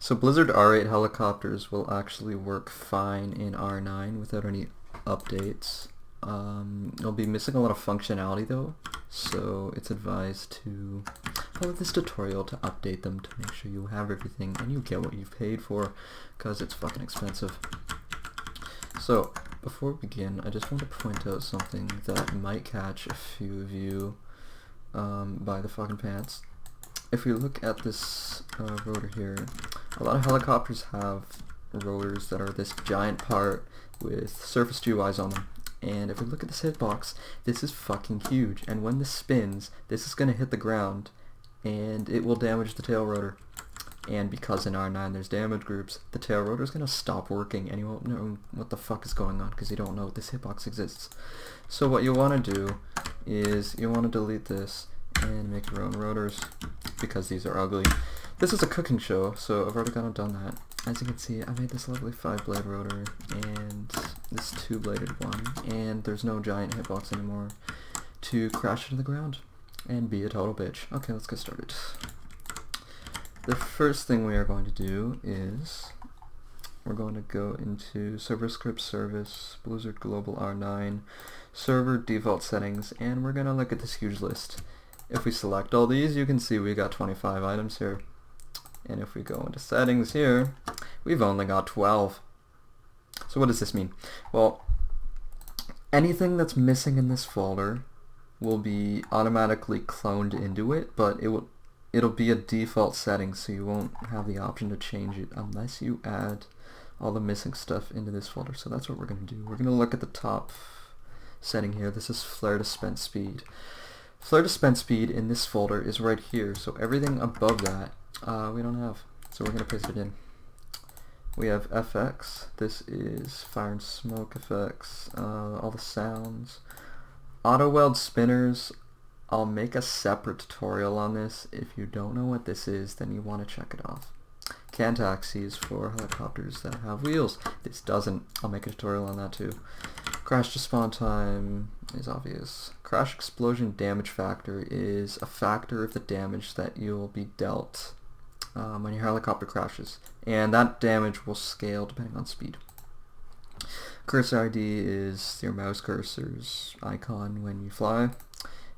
So Blizzard R8 helicopters will actually work fine in R9 without any updates. It'll be missing a lot of functionality though, so it's advised to follow this tutorial to update them to make sure you have everything and you get what you've paid for, because it's fucking expensive. So before we begin, I just want to point out something that might catch a few of you by the fucking pants. If we look at this rotor here, a lot of helicopters have rotors that are this giant part with surface GUIs on them. And if we look at this hitbox, this is fucking huge. And when this spins, this is going to hit the ground and it will damage the tail rotor. And because in R9 there's damage groups, the tail rotor is going to stop working and you won't know what the fuck is going on because you don't know this hitbox exists. So what you want to do is you want to delete this and make your own rotors because these are ugly. This is a cooking show, so I've already gone and done that. As you can see, I made this lovely 5-blade rotor and this 2-bladed one, and there's no giant hitbox anymore to crash into the ground and be a total bitch. Okay, let's get started. The first thing we are going to do is we're going to go into server script service, Blizzard Global R9, server default settings, and we're going to look at this huge list. If we select all these, you can see we got 25 items here. And if we go into settings here, we've only got 12. So what does this mean? Well, anything that's missing in this folder will be automatically cloned into it, but it'll be a default setting, so you won't have the option to change it unless you add all the missing stuff into this folder. So that's what we're going to do. We're going to look at the top setting here. This is FLIR dispense speed. FLIR dispense speed in this folder is right here, so everything above that we don't have, so we're going to paste it in. We have FX, this is fire and smoke effects, all the sounds. AutoweldSpinners, I'll make a separate tutorial on this. If you don't know what this is, then you want to check it off. Can taxis for helicopters that have wheels. This doesn't. I'll make a tutorial on that too. Crash to spawn time is obvious. Crash explosion damage factor is a factor of the damage that you'll be dealt when your helicopter crashes, and that damage will scale depending on speed. Cursor ID is your mouse cursor's icon when you fly.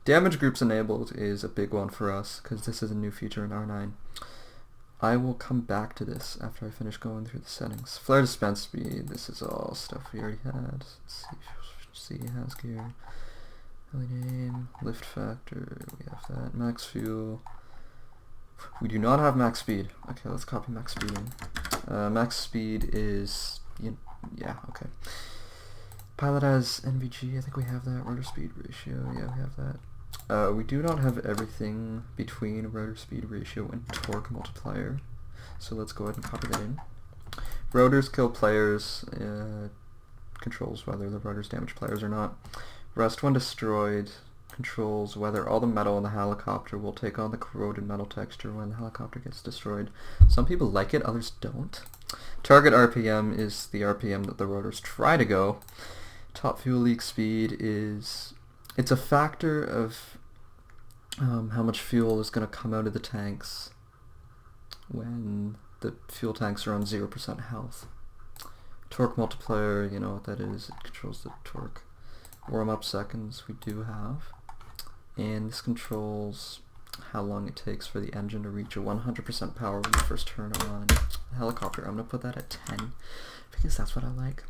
Damage groups enabled is a big one for us because this is a new feature in R9. I will come back to this after I finish going through the settings. FLIR dispense speed, this is all stuff we already had. Let's see, has gear, LED name, lift factor, we have that. Max fuel, we do not have max speed. Okay, let's copy max speed in. Max speed is, yeah, okay. Pilot has NVG, I think we have that. Rotor speed ratio, yeah, we have that. We do not have everything between rotor speed ratio and torque multiplier, so let's go ahead and copy that in. Rotors kill players, controls whether the rotors damage players or not. Rust when destroyed controls whether all the metal in the helicopter will take on the corroded metal texture when the helicopter gets destroyed. Some people like it, others don't. Target RPM is the RPM that the rotors try to go. Top fuel leak speed is, it's a factor of how much fuel is going to come out of the tanks when the fuel tanks are on 0% health. Torque multiplier, you know what that is, it controls the torque. Warm up seconds we do have, and this controls how long it takes for the engine to reach a 100% power when you first turn on the helicopter. I'm going to put that at 10 because that's what I like.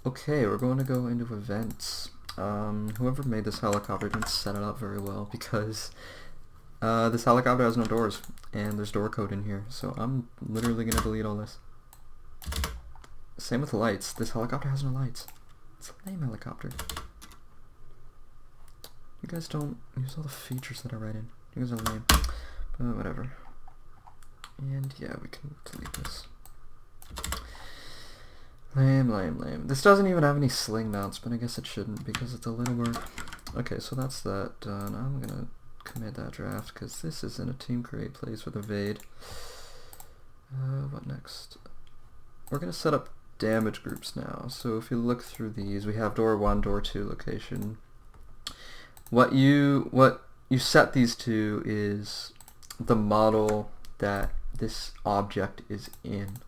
Okay, we're going to go into events. Whoever made this helicopter didn't set it up very well because this helicopter has no doors and there's door code in here, so I'm literally going to delete all this. Same with the lights. This helicopter has no lights. It's a lame helicopter. You guys don't use all the features that I write in. You guys are lame. But whatever. And yeah, we can delete this. Lame, lame, lame. This doesn't even have any sling mounts, but I guess it shouldn't because it's a little work. Okay, so that's that done. I'm gonna commit that draft because this isn't a team create place with evade. What next? We're gonna set up damage groups now. So if you look through these, we have door 1, door 2 location. What you set these to is the model that this object is in.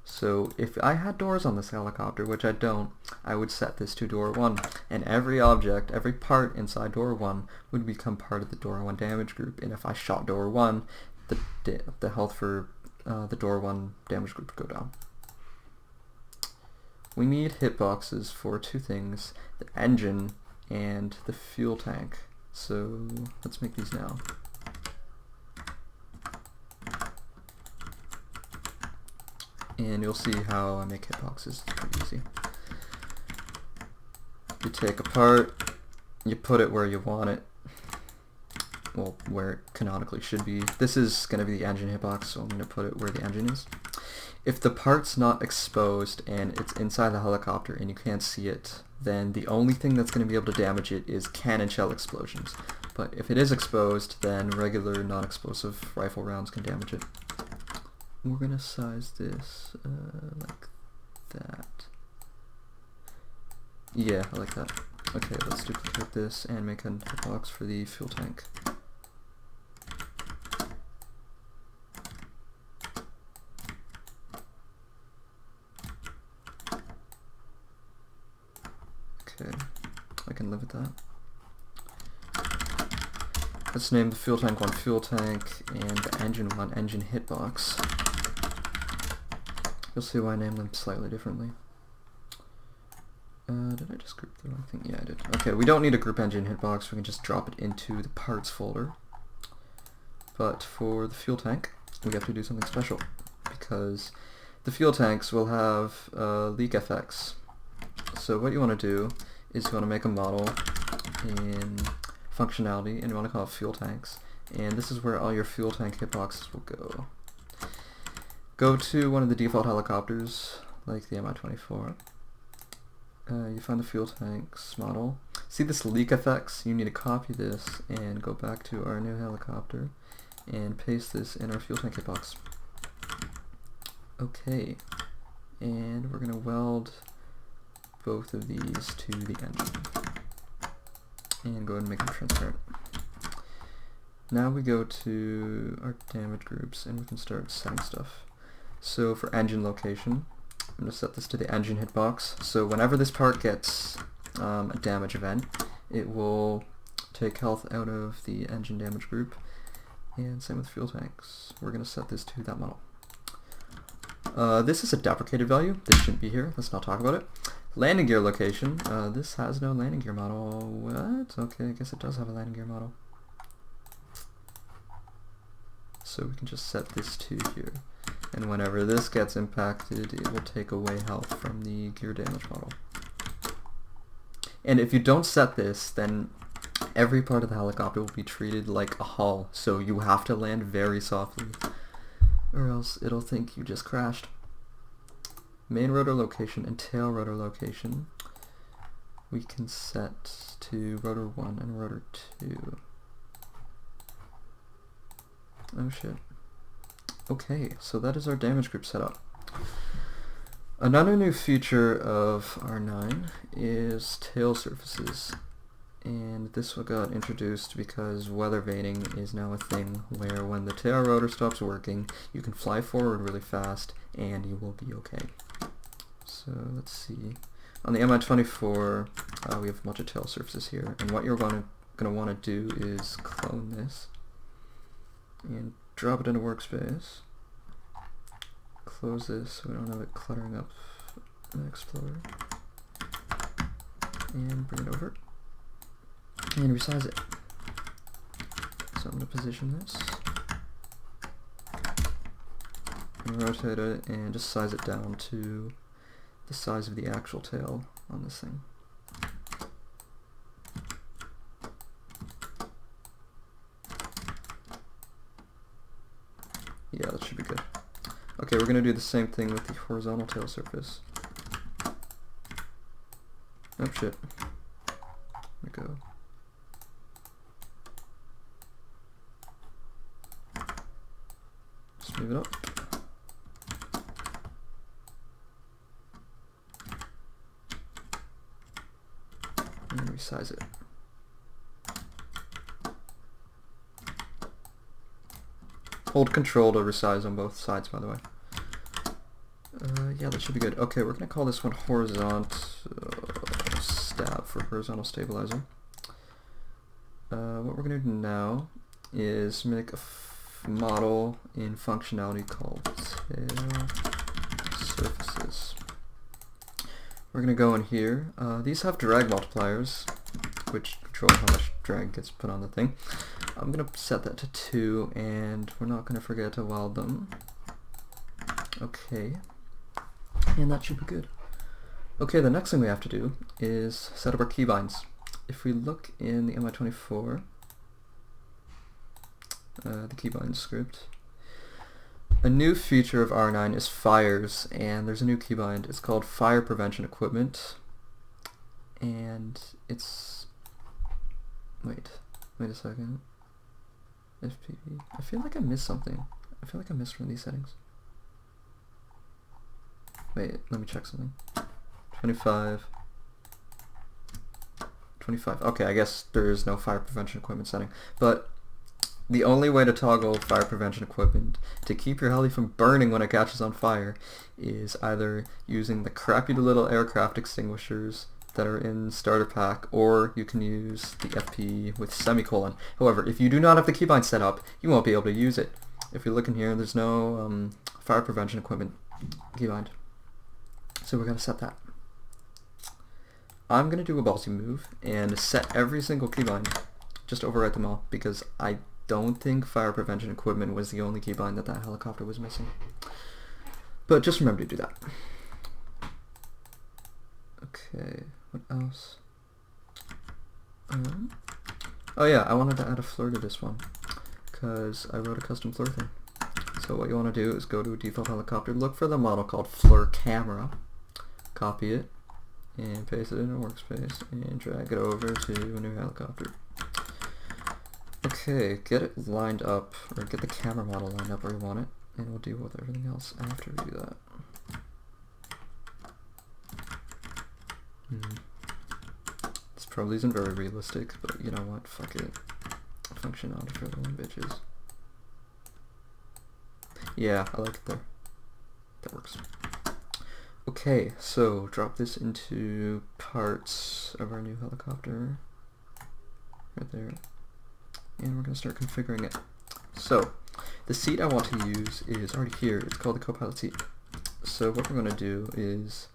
So if I had doors on this helicopter, which I don't, I would set this to door 1, and every object, every part inside door 1 would become part of the door 1 damage group, and if I shot door 1, the health for the door 1 damage group would go down. We need hitboxes for two things, the engine and the fuel tank. So let's make these now. And you'll see how I make hitboxes. It's pretty easy. You take a part, you put it where you want it. Well, where it canonically should be. This is going to be the engine hitbox, so I'm going to put it where the engine is. If the part's not exposed and it's inside the helicopter and you can't see it, then the only thing that's going to be able to damage it is cannon shell explosions. But if it is exposed, then regular non-explosive rifle rounds can damage it. We're going to size this like that. Yeah, I like that. Okay, let's duplicate this and make a hitbox for the fuel tank. Okay, I can live with that. Let's name the fuel tank 1 fuel tank and the engine 1 engine hitbox. You'll see why I named them slightly differently. Did I just group the wrong thing? Yeah, I did. Okay, we don't need a group engine hitbox. We can just drop it into the parts folder. But for the fuel tank, we have to do something special because the fuel tanks will have leak effects. So what you want to do is you want to make a model in functionality and you want to call it fuel tanks. And this is where all your fuel tank hitboxes will go. Go to one of the default helicopters, like the Mi-24. You find the fuel tanks model. See this leak effects? You need to copy this and go back to our new helicopter and paste this in our fuel tank hitbox. Okay, and we're going to weld both of these to the engine and go ahead and make them transparent. Now we go to our damage groups and we can start setting stuff. So for engine location, I'm going to set this to the engine hitbox. So whenever this part gets a damage event, it will take health out of the engine damage group. And same with fuel tanks. We're going to set this to that model. This is a deprecated value. This shouldn't be here. Let's not talk about it. Landing gear location. This has no landing gear model. What? Okay, I guess it does have a landing gear model. So we can just set this to here. And whenever this gets impacted, it will take away health from the gear damage model. And if you don't set this, then every part of the helicopter will be treated like a hull, so you have to land very softly, or else it'll think you just crashed. Main rotor location and tail rotor location we can set to rotor 1 and rotor 2. Oh shit. Okay, so that is our damage group setup. Another new feature of R9 is tail surfaces, and this got introduced because weather veining is now a thing where when the tail rotor stops working, you can fly forward really fast and you will be okay. So let's see. On the Mi-24, we have a bunch of tail surfaces here, and what you're going to want to do is clone this and drop it into workspace. Close this so we don't have it cluttering up the Explorer. And bring it over. And resize it. So I'm going to position this. And rotate it and just size it down to the size of the actual tail on this thing. Yeah, that should be good. Okay, we're going to do the same thing with the horizontal tail surface. Oh shit. There we go. Just move it up. And resize it. Hold control to resize on both sides, by the way. Yeah, that should be good. Okay, we're going to call this one horizontal stab for horizontal stabilizer. What we're going to do now is make a model in functionality called tail surfaces. We're going to go in here. These have drag multipliers, which control how much drag gets put on the thing. I'm going to set that to 2, and we're not going to forget to weld them. Okay, and that should be good. Okay, the next thing we have to do is set up our keybinds. If we look in the MI24, the keybinds script, a new feature of R9 is fires, and there's a new keybind. It's called Fire Prevention Equipment, and it's... wait a second. FPV. I feel like I missed something. I feel like I missed one of these settings. Wait, let me check something. 25. Okay, I guess there is no fire prevention equipment setting, but the only way to toggle fire prevention equipment to keep your heli from burning when it catches on fire is either using the crappy little aircraft extinguishers that are in starter pack, or you can use the FP with semicolon. However, if you do not have the keybind set up, you won't be able to use it. If you look in here, there's no fire prevention equipment keybind. So we're going to set that. I'm going to do a ballsy move and set every single keybind. Just overwrite them all, because I don't think fire prevention equipment was the only keybind that helicopter was missing. But just remember to do that. Okay, what else? Oh yeah, I wanted to add a FLIR to this one, because I wrote a custom FLIR thing. So what you want to do is go to a default helicopter, look for the model called FLIR camera, copy it, and paste it in a workspace, and drag it over to a new helicopter. Okay, get it lined up, or get the camera model lined up where you want it, and we'll deal with everything else after we do that. This probably isn't very realistic, but you know what, fuck it. Functionality for the one, bitches. Yeah, I like it there. That works. Okay, so drop this into parts of our new helicopter. Right there. And we're going to start configuring it. So, the seat I want to use is already here. It's called the Copilot seat. So what we're going to do is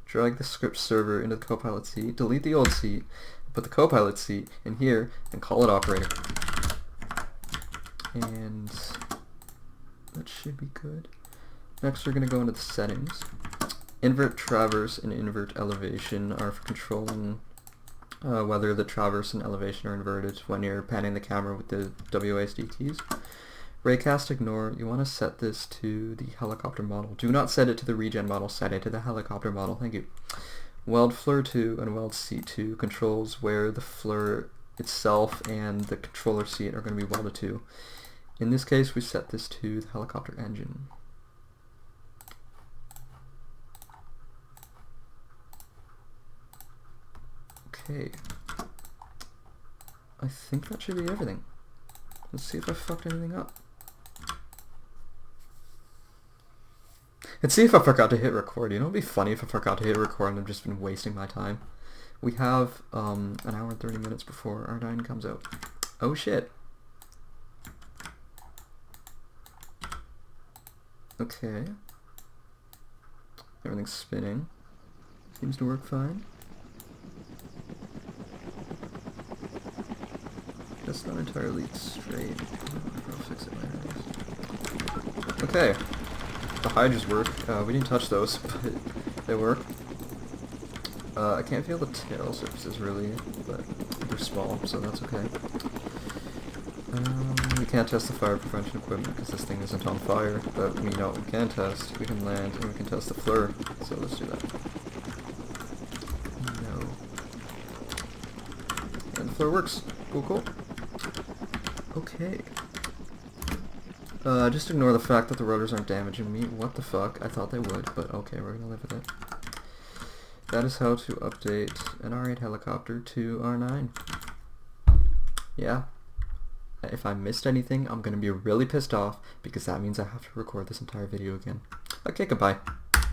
drag the script server into the Copilot seat, delete the old seat, put the Copilot seat in here, and call it operator. And that should be good. Next we're going to go into the settings. Invert traverse and invert elevation are for controlling whether the traverse and elevation are inverted when you're panning the camera with the WASD keys. Raycast ignore, you want to set this to the helicopter model. Do not set it to the regen model, set it to the helicopter model. Thank you. Weld FLIR 2 and weld seat 2 controls where the FLIR itself and the controller seat are going to be welded to. In this case, we set this to the helicopter engine. Okay. I think that should be everything. Let's see if I fucked anything up. Let's see if I forgot to hit record. You know, it'd be funny if I forgot to hit record and I've just been wasting my time. We have an hour and 30 minutes before R9 comes out. Oh shit. Okay. Everything's spinning. Seems to work fine. That's not entirely straight. I'll fix it later. Okay. The hydras work. We didn't touch those, but they work. I can't feel the tail surfaces really, but they're small, so that's okay. We can't test the fire prevention equipment because this thing isn't on fire, but we know what we can test. We can land and we can test the FLIR, so let's do that. No. And the FLIR works. Cool, cool. Okay. Just ignore the fact that the rotors aren't damaging me. What the fuck? I thought they would, but okay, we're gonna live with it. That is how to update an R8 helicopter to R9. Yeah. If I missed anything, I'm going to be really pissed off because that means I have to record this entire video again. Okay, goodbye.